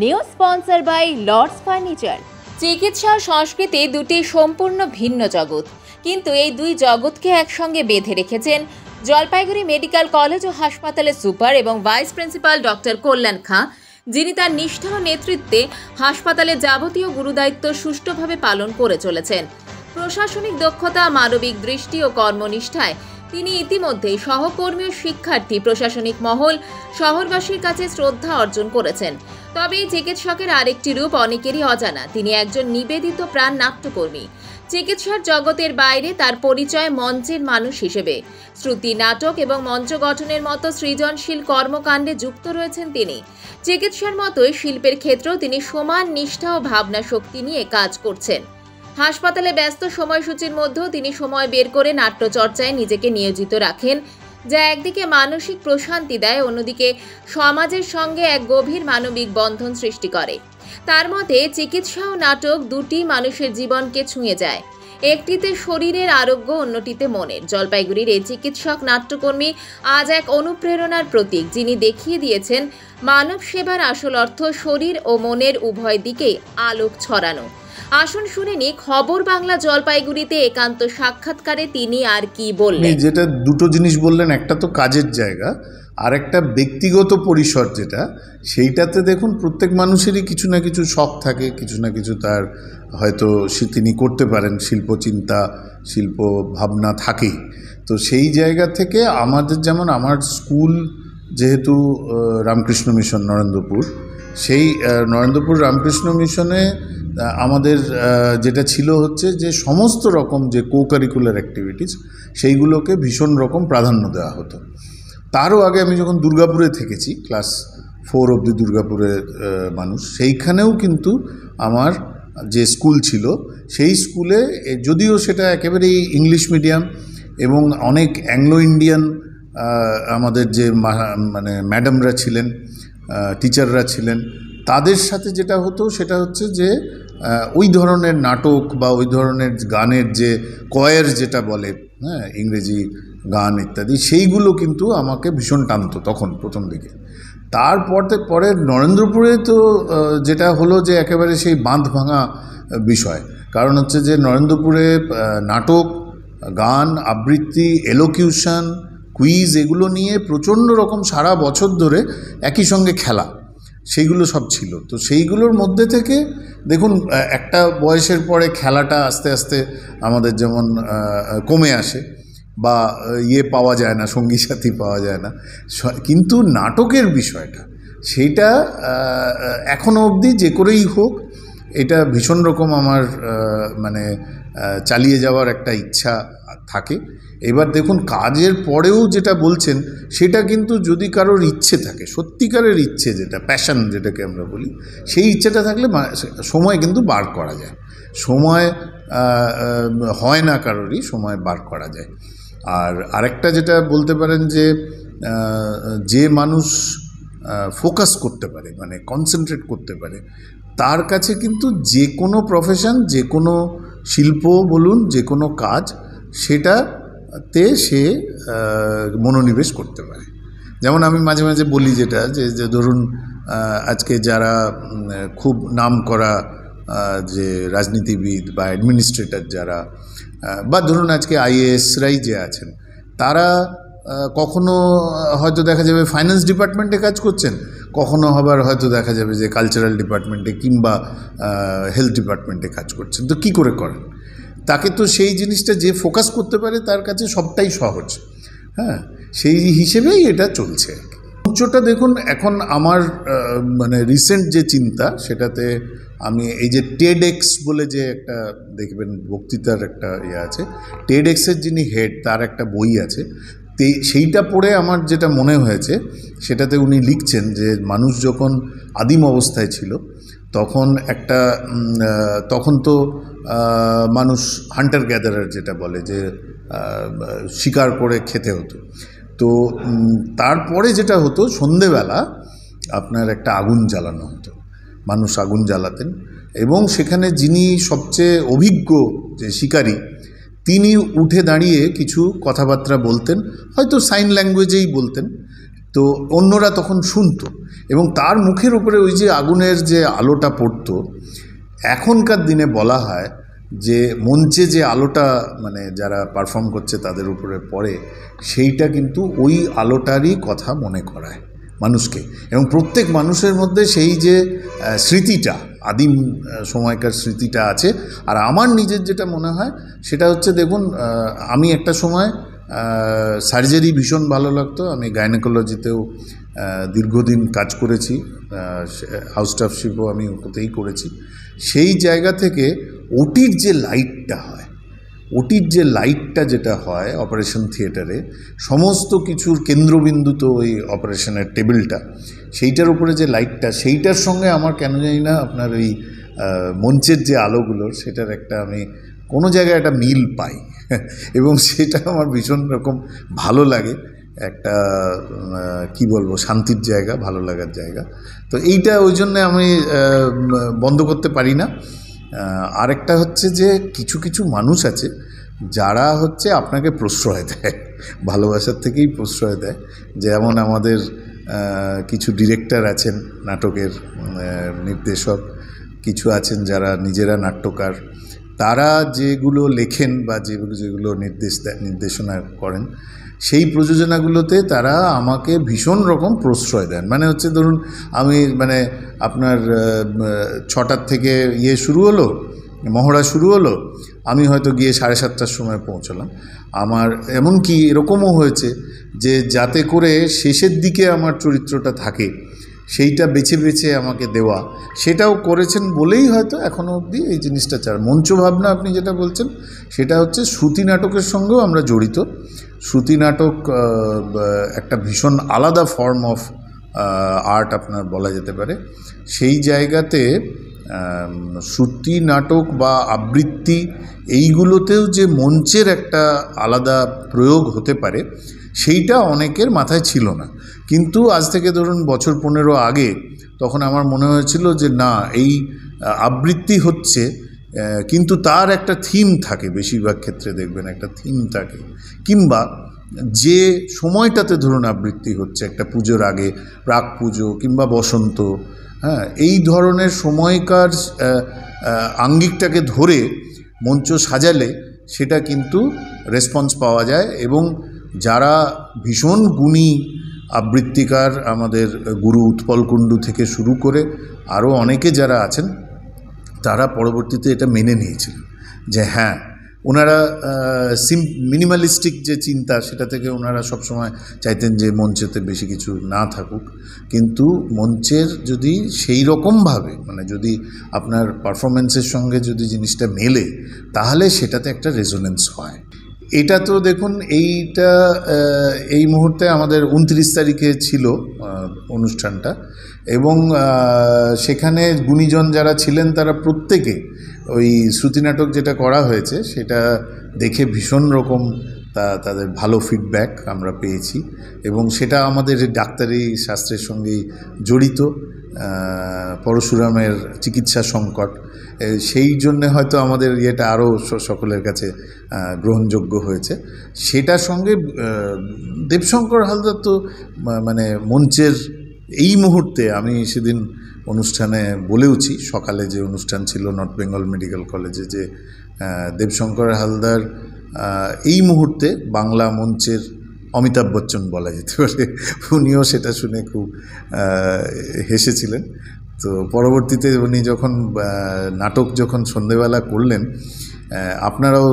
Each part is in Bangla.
New sponsor by Lords furniture. চিকিৎসা ও সংস্কৃতি দুটি সম্পূর্ণ ভিন্ন জগৎ, কিন্তু এই দুই জগৎকে একসঙ্গে বেঁধে রেখেছেন জলপাইগুড়ি মেডিকেল কলেজ ও হাসপাতালের সুপার এবং ভাইস প্রিন্সিপাল ডক্টর কল্যাণ খাঁ, যিনি তার নিষ্ঠা ও নেতৃত্বে হাসপাতালের যাবতীয় গুরুদায়িত্ব সুষ্ঠুভাবে পালন করে চলেছেন। প্রশাসনিক দক্ষতা, মানবিক দৃষ্টি ও কর্মনিষ্ঠায় তিনি ইতিমধ্যেই সহকর্মী ও শিক্ষার্থী, প্রশাসনিক মহল, শহরবাসীর কাছে শ্রদ্ধা অর্জন করেছেন। তবে এই চিকিৎসকের আরেকটি রূপ অনেকেরই অজানা। তিনি একজন নিবেদিত প্রাণ নাট্যকর্মী। চিকিৎসার জগতের বাইরে তার পরিচয় মঞ্চের মানুষ হিসেবে। শ্রুতি, নাটক এবং মঞ্চ গঠনের মতো সৃজনশীল কর্মকাণ্ডে যুক্ত রয়েছেন তিনি। চিকিৎসার মতোই শিল্পের ক্ষেত্রেও তিনি সমান নিষ্ঠা ও ভাবনা শক্তি নিয়ে কাজ করছেন। হাসপাতালে ব্যস্ত সময়সূচির মধ্যেও তিনি সময় বের করে নাট্যচর্চায় নিজেকে নিয়োজিত রাখেন, যা একদিকে মানসিক প্রশান্তি দেয়, অন্যদিকে সমাজের সঙ্গে এক গভীর মানবিক বন্ধন সৃষ্টি করে। তার মতে চিকিৎসা ও নাটক দুটি মানুষের জীবনকে ছুঁয়ে যায়। একটিতে শরীরের আরোগ্য, অন্যটিতে মনের। জলপাইগুড়ির এই চিকিৎসক নাট্যকর্মী আজ এক অনুপ্রেরণার প্রতীক, যিনি দেখিয়ে দিয়েছেন মানব সেবার আসল অর্থ শরীর ও মনের উভয় দিকেই আলোক ছড়ানো। আসুন শুনে নি খবর বাংলা জলপাইগুড়িতে একান্ত সাক্ষাৎকারে তিনি আর কি বললেন। যেটা দুটো জিনিস বললেন, একটা তো কাজের জায়গা, আর একটা ব্যক্তিগত পরিসর, যেটা সেইটাতে দেখুন প্রত্যেক মানুষেরই কিছু না কিছু শখ থাকে, কিছু না কিছু তার হয়তো তিনি করতে পারেন, শিল্পচিন্তা, শিল্প ভাবনা থাকেই। তো সেই জায়গা থেকে আমাদের, যেমন আমার স্কুল যেহেতু রামকৃষ্ণ মিশন নরেন্দ্রপুর, সেই নরেন্দ্রপুর রামকৃষ্ণ মিশনে আমাদের যেটা ছিল হচ্ছে যে সমস্ত রকম যে কো-কারিকুলার অ্যাক্টিভিটিস সেইগুলোকে ভীষণ রকম প্রাধান্য দেওয়া হতো। তারও আগে আমি যখন দুর্গাপুরে থেকেছি, ক্লাস 4 অবধি দুর্গাপুরের মানুষ, সেইখানেও কিন্তু আমার যে স্কুল ছিল সেই স্কুলে, যদিও সেটা একেবারেই ইংলিশ মিডিয়াম এবং অনেক অ্যাংলো ইন্ডিয়ান আমাদের যে মানে ম্যাডামরা ছিলেন, টিচাররা ছিলেন, তাদের সাথে যেটা হতো সেটা হচ্ছে যে ওই ধরনের নাটক বা ওই ধরনের গানের যে কয়ের যেটা বলে, হ্যাঁ, ইংরেজি গান ইত্যাদি, সেইগুলো কিন্তু আমাকে ভীষণ টানতো তখন প্রথম দিকে। পরে নরেন্দ্রপুরে তো যেটা হলো যে একেবারে সেই বাঁধ ভাঙা বিষয়, কারণ হচ্ছে যে নরেন্দ্রপুরে নাটক, গান, আবৃত্তি, এলোকিউশন, কুইজ, এগুলো নিয়ে প্রচণ্ড রকম সারা বছর ধরে একই সঙ্গে খেলা, সেইগুলো সব ছিল। তো সেইগুলোর মধ্যে থেকে দেখুন, একটা বয়সের পরে খেলাটা আস্তে আস্তে আমাদের যেমন কমে আসে, বা পাওয়া যায় না, সঙ্গী সাথী পাওয়া যায় না, কিন্তু নাটকের বিষয়টা সেইটা এখনও অবধি যে করেই হোক, এটা ভীষণ রকম আমার মানে চালিয়ে যাওয়ার একটা ইচ্ছা থাকে। এবার দেখুন, কাজের পরেও যেটা বলছেন সেটা কিন্তু যদি কারোর ইচ্ছে থাকে, সত্যিকারের ইচ্ছে, যেটা প্যাশন যেটাকে আমরা বলি, সেই ইচ্ছেটা থাকলে সময় কিন্তু বার করা যায়। সময় হয় না কারোরই, সময় বার করা যায়। আর আরেকটা যেটা বলতে পারেন যে মানুষ ফোকাস করতে পারে, মানে কনসেন্ট্রেট করতে পারে, তার কাছে কিন্তু যে কোনো প্রফেশন, যে কোনো শিল্প বলুন, যে কোনো কাজ, সেটাতে সে মনোনিবেশ করতে পারে। যেমন আমি মাঝে মাঝে বলি যেটা, যে ধরুন আজকে যারা খুব নাম করা যে রাজনীতিবিদ বা অ্যাডমিনিস্ট্রেটর যারা, বা ধরুন আজকে আইএএসরাই যে আছেন, তারা কখনো হয়তো দেখা যাবে ফাইন্যান্স ডিপার্টমেন্টে কাজ করছেন, কখনো আবার হয়তো দেখা যাবে যে কালচারাল ডিপার্টমেন্টে কিংবা হেলথ ডিপার্টমেন্টে কাজ করছেন। তো কী করে করেন? তাকে তো সেই জিনিসটা যে ফোকাস করতে পারে তার কাছে সবটাই সহজ। হ্যাঁ, সেই হিসেবেই এটা চলছে। মঞ্চটা দেখুন, এখন আমার মানে রিসেন্ট যে চিন্তা, সেটাতে আমি এই যে টেডএক্স বলে যে একটা দেখবেন বক্তৃতার একটা আছে, টেডএক্সের যিনি হেড, তার একটা বই আছে, সেইটা পড়ে আমার যেটা মনে হয়েছে, সেটাতে উনি লিখছেন যে মানুষ যখন আদিম অবস্থায় ছিল তখন তো মানুষ হান্টার গ্যাদারার যেটা বলে, যে শিকার করে খেতে হতো। তো তারপরে যেটা হতো, সন্ধেবেলা আপনার একটা আগুন জ্বালানো হতো, মানুষ আগুন জ্বালাতেন, এবং সেখানে যিনি সবচেয়ে অভিজ্ঞ যে শিকারী, তিনি উঠে দাঁড়িয়ে কিছু কথাবার্তা বলতেন, হয়তো সাইন ল্যাঙ্গুয়েজেই বলতেন। তো অন্যরা তখন শুনতো এবং তার মুখের উপরে ওই যে আগুনের যে আলোটা পড়তো, এখনকার দিনে বলা হয় যে মঞ্চে যে আলোটা মানে যারা পারফর্ম করছে তাদের উপরে পড়ে, সেইটা কিন্তু ওই আলোটারই কথা মনে করায় মানুষকে, এবং প্রত্যেক মানুষের মধ্যে সেই যে স্মৃতিটা, আদিম সময়কার স্মৃতিটা আছে। আর আমার নিজের যেটা মনে হয় সেটা হচ্ছে, দেখুন আমি একটা সময় সার্জারি ভীষণ ভালো লাগতো, আমি গাইনোকোলজিতেও দীর্ঘদিন কাজ করেছি, হাউস স্টাফশিপও আমি ওতেই করেছি। সেই জায়গা থেকে ওটির যে লাইটটা হয়, ওটির যে লাইটটা যেটা হয় অপারেশন থিয়েটারে, সমস্ত কিছুর কেন্দ্রবিন্দু তো ওই অপারেশনের টেবিলটা, সেইটার উপরে যে লাইটটা, সেইটার সঙ্গে আমার কেন জানি না আপনার ওই মঞ্চের যে আলোগুলোর, সেটার একটা আমি কোনো জায়গায় একটা মিল পাই এবং সেটা আমার ভীষণ রকম ভালো লাগে, একটা কি বলবো, শান্তির জায়গা, ভালো লাগার জায়গা। তো এইটা ওই জন্যে আমি বন্ধ করতে পারি না। আরেকটা হচ্ছে যে কিছু কিছু মানুষ আছে যারা হচ্ছে আপনাকে প্রশ্রয় দেয়, ভালোবাসার থেকেই প্রশ্রয় দেয়। যেমন আমাদের কিছু ডিরেক্টর আছেন, নাটকের নির্দেশক কিছু আছেন যারা নিজেরা নাট্যকার, তারা যেগুলো লেখেন বা যেগুলো নির্দেশনা করেন, সেই প্রযোজনাগুলোতে তারা আমাকে ভীষণ রকম প্রশ্রয় দেন। মানে হচ্ছে ধরুন আমি মানে আপনার 6টার থেকে শুরু হলো, মহড়া শুরু হলো, আমি হয়তো গিয়ে 7:30টার সময় পৌঁছলাম। আমার এমনকি এরকমও হয়েছে যে যাতে করে শেষের দিকে আমার চরিত্রটা থাকে সেইটা বেছে বেছে আমাকে দেওয়া, সেটাও করেছেন বলেই হয়তো এখনও অবধি এই জিনিসটা চার। মঞ্চ ভাবনা আপনি যেটা বলছেন সেটা হচ্ছে শ্রুতি নাটকের সঙ্গেও আমরা জড়িত। শ্রুতি নাটক একটা ভীষণ আলাদা ফর্ম অফ আর্ট আপনার বলা যেতে পারে। সেই জায়গাতে শ্রুতি নাটক বা আবৃত্তি এইগুলোতেও যে মঞ্চের একটা আলাদা প্রয়োগ হতে পারে সেইটা অনেকের মাথায় ছিল না। কিন্তু আজ থেকে ধরুন বছর 15 আগে তখন আমার মনে হয়েছিল যে না, এই আবৃত্তি হচ্ছে কিন্তু তার একটা থিম থাকে, বেশিরভাগ ক্ষেত্রে দেখবেন একটা থিম থাকে, কিংবা যে সময়টাতে ধরুন আবৃত্তি হচ্ছে, একটা পুজোর আগে, প্রাক পুজো কিংবা বসন্ত, হ্যাঁ, এই ধরনের সময়কার আঙ্গিকটাকে ধরে মঞ্চ সাজালে সেটা কিন্তু রেসপন্স পাওয়া যায়। এবং যারা ভীষণ গুণী আবৃত্তিকার, আমাদের গুরু উৎপল কুণ্ডু থেকে শুরু করে আরও অনেকে যারা আছেন, তারা পরবর্তীতে এটা মেনে নিয়েছিলেন যে হ্যাঁ, ওনারা মিনিমালিস্টিক যে চিন্তা সেটা থেকে ওনারা সবসময় চাইতেন যে মঞ্চেতে বেশি কিছু না থাকুক, কিন্তু মঞ্চের যদি সেই রকমভাবে মানে যদি আপনার পারফরমেন্সের সঙ্গে যদি জিনিসটা মেলে তাহলে সেটাতে একটা রেজোনেন্স হয়। এটা তো দেখুন এইটা এই মুহূর্তে আমাদের 29 তারিখে ছিল অনুষ্ঠানটা, এবং সেখানে গুণীজন যারা ছিলেন তারা প্রত্যেকে ওই শ্রুতি নাটক যেটা করা হয়েছে সেটা দেখে ভীষণ রকম তাদের ভালো ফিডব্যাক আমরা পেয়েছি, এবং সেটা আমাদের ডাক্তারি শাস্ত্রের সঙ্গেই জড়িত। পরশুরামের চিকিৎসা সংকট, সেই জন্যে হয়তো আমাদের ইয়েটা আরও সকলের কাছে গ্রহণযোগ্য হয়েছে। সেটার সঙ্গে দেবশঙ্কর হালদার তো মানে মঞ্চের এই মুহূর্তে, আমি সেদিন অনুষ্ঠানে বলেওছি, সকালে যে অনুষ্ঠান ছিল নর্থ বেঙ্গল মেডিকেল কলেজে, যে দেবশঙ্কর হালদার এই মুহূর্তে বাংলা মঞ্চের অমিতাভ বচ্চন বলা যেতে পারে। উনিও সেটা শুনে খুব হেসেছিলেন। তো পরবর্তীতে উনি যখন নাটক যখন সন্ধেবেলা করলেন, আপনারাও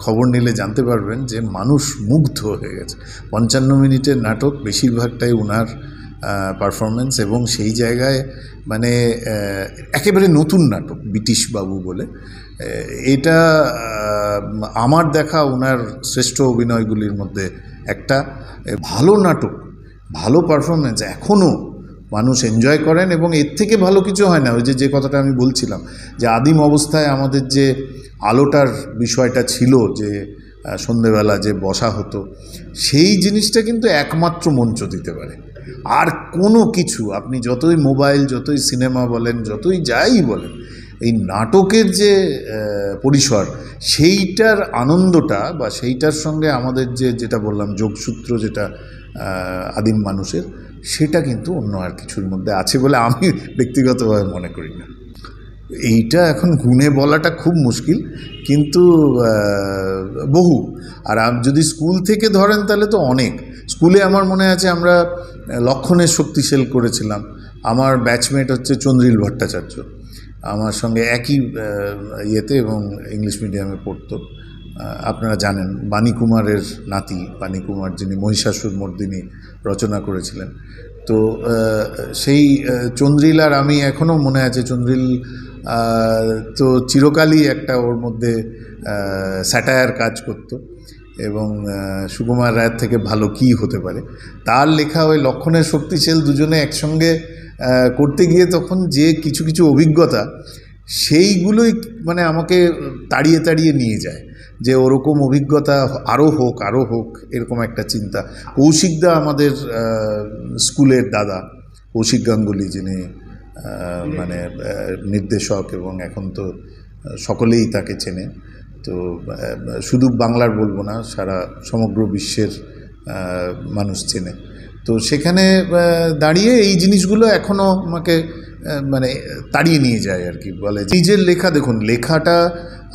খবর নিলে জানতে পারবেন যে মানুষ মুগ্ধ হয়ে গেছে। 55 মিনিটের নাটক, বেশিরভাগটাই ওনার পারফরমেন্স, এবং সেই জায়গায় মানে একেবারে নতুন নাটক ব্রিটিশ বাবু বলে, এটা আমার দেখা ওনার শ্রেষ্ঠ অভিনয়গুলির মধ্যে একটা। ভালো নাটক, ভালো পারফরমেন্স এখনও মানুষ এনজয় করেন, এবং এর থেকে ভালো কিছু হয় না। ওই যে কথাটা আমি বলছিলাম যে আদিম অবস্থায় আমাদের যে আলোটার বিষয়টা ছিল, যে সন্ধেবেলা যে বসা হতো, সেই জিনিসটা কিন্তু একমাত্র মঞ্চ দিতে পারে। আর কোনো কিছু আপনি যতই মোবাইল, যতই সিনেমা বলেন, যতই যাই বলেন, এই নাটকের যে পরিসর, সেইটার আনন্দটা বা সেইটার সঙ্গে আমাদের যেটা বললাম যোগসূত্র, যেটা আদিম মানুষের, সেটা কিন্তু অন্য আর কিছুর মধ্যে আছে বলে আমি ব্যক্তিগতভাবে মনে করি না। এইটা এখন গুণে বলাটা খুব মুশকিল, কিন্তু বহু। আর যদি স্কুল থেকে ধরেন তাহলে তো অনেক। স্কুলে আমার মনে আছে আমরা লক্ষণের শক্তিশাল করেছিলাম। আমার ব্যাচমেট হচ্ছে চন্দ্রিল ভট্টাচার্য, আমার সঙ্গে একই ইয়েতে এবং ইংলিশ মিডিয়ামে পড়তো। আপনারা জানেন বাণী কুমারের নাতি, বাণী কুমার যিনি মহিষাসুর মর্দিনী রচনা করেছিলেন। তো সেই চন্দ্রিল আর আমি এখনও মনে আছে, চন্দ্রিল তো চিরকালই একটা ওর মধ্যে স্যাটায়ার কাজ করত, এবং সুকুমার রায়ের থেকে ভালো কী হতে পারে। তার লেখা ওই লক্ষণের শক্তিশাল দুজনে একসঙ্গে করতে গিয়ে তখন যে কিছু কিছু অভিজ্ঞতা, সেইগুলোই মানে আমাকে তাড়িয়ে তাড়িয়ে নিয়ে যায় যে ওরকম অভিজ্ঞতা আরও হোক এরকম একটা চিন্তা। কৌশিকদা আমাদের স্কুলের দাদা, কৌশিক গাঙ্গুলি, যিনি মানে নির্দেশক এবং এখন তো সকলেই তাকে চেনে। তো শুধু বাংলার বলবো না, সারা সমগ্র বিশ্বের মানুষ চেনে। তো সেখানে দাঁড়িয়ে এই জিনিসগুলো এখনও আমাকে মানে তাড়িয়ে নিয়ে যায় আর কি। বলে নিজের লেখা, দেখুন লেখাটা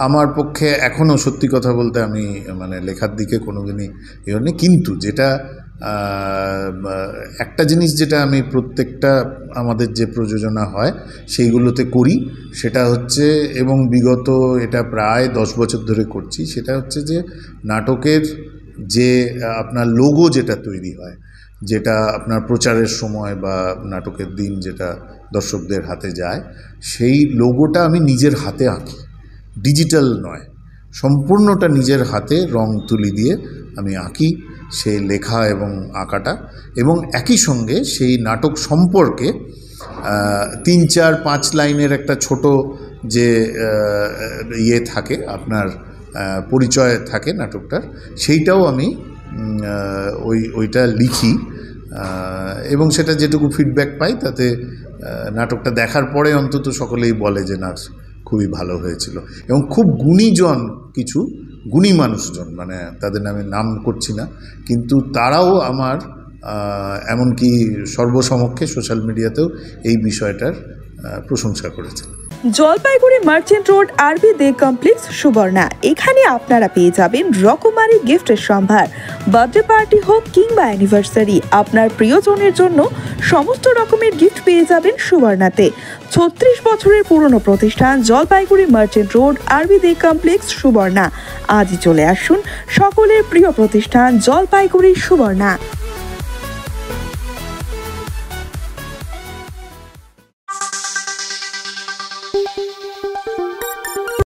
আমার পক্ষে এখনও সত্যি কথা বলতে আমি মানে লেখার দিকে কোনো দিনই এ নেই, কিন্তু যেটা একটা জিনিস যেটা আমি প্রত্যেকটা আমাদের যে প্রযোজনা হয় সেইগুলোতে করি, সেটা হচ্ছে, এবং বিগত এটা প্রায় 10 বছর ধরে করছি, সেটা হচ্ছে যে নাটকের যে আপনার লোগো যেটা তৈরি হয়, যেটা আপনার প্রচারের সময় বা নাটকের দিন যেটা দর্শকদের হাতে যায়, সেই লোগোটা আমি নিজের হাতে আঁকি, ডিজিটাল নয়, সম্পূর্ণটা নিজের হাতে রং তুলি দিয়ে আমি আঁকি সেই লেখা এবং আঁকাটা। এবং একই সঙ্গে সেই নাটক সম্পর্কে 3-4-5 লাইনের একটা ছোট যে ইয়ে থাকে, আপনার পরিচয় থাকে নাটকটার, সেইটাও আমি ওইটা লিখি। এবং সেটা যেটুকু ফিডব্যাক পাই তাতে নাটকটা দেখার পরে অন্তত সকলেই বলে যে না, খুবই ভালো হয়েছিল। এবং খুব কিছু গুণী মানুষজন, মানে তাদের নামে নাম করছি না, কিন্তু তারাও আমার এমনকি সর্বসমক্ষে সোশ্যাল মিডিয়াতেও এই বিষয়টার প্রশংসা করেছে। জলপাইগুড়ি মার্চেন্ট রোড আরবি দে কমপ্লেক্স সুবর্ণা, এখানে আপনারা পেয়ে যাবেন রকমারি গিফটের সম্ভার। বার্থডে পার্টি হোক কিংবা অ্যানিভার্সারি, আপনার প্রিয়জনের জন্য সমস্ত রকমের গিফট পেয়ে যাবেন সুবর্ণাতে। 36 বছরের পুরনো প্রতিষ্ঠান জলপাইগুড়ি মার্চেন্ট রোড আরবি দে কমপ্লেক্স সুবর্ণা। আজই চলে আসুন সকলের প্রিয় প্রতিষ্ঠান জলপাইগুড়ি সুবর্ণা।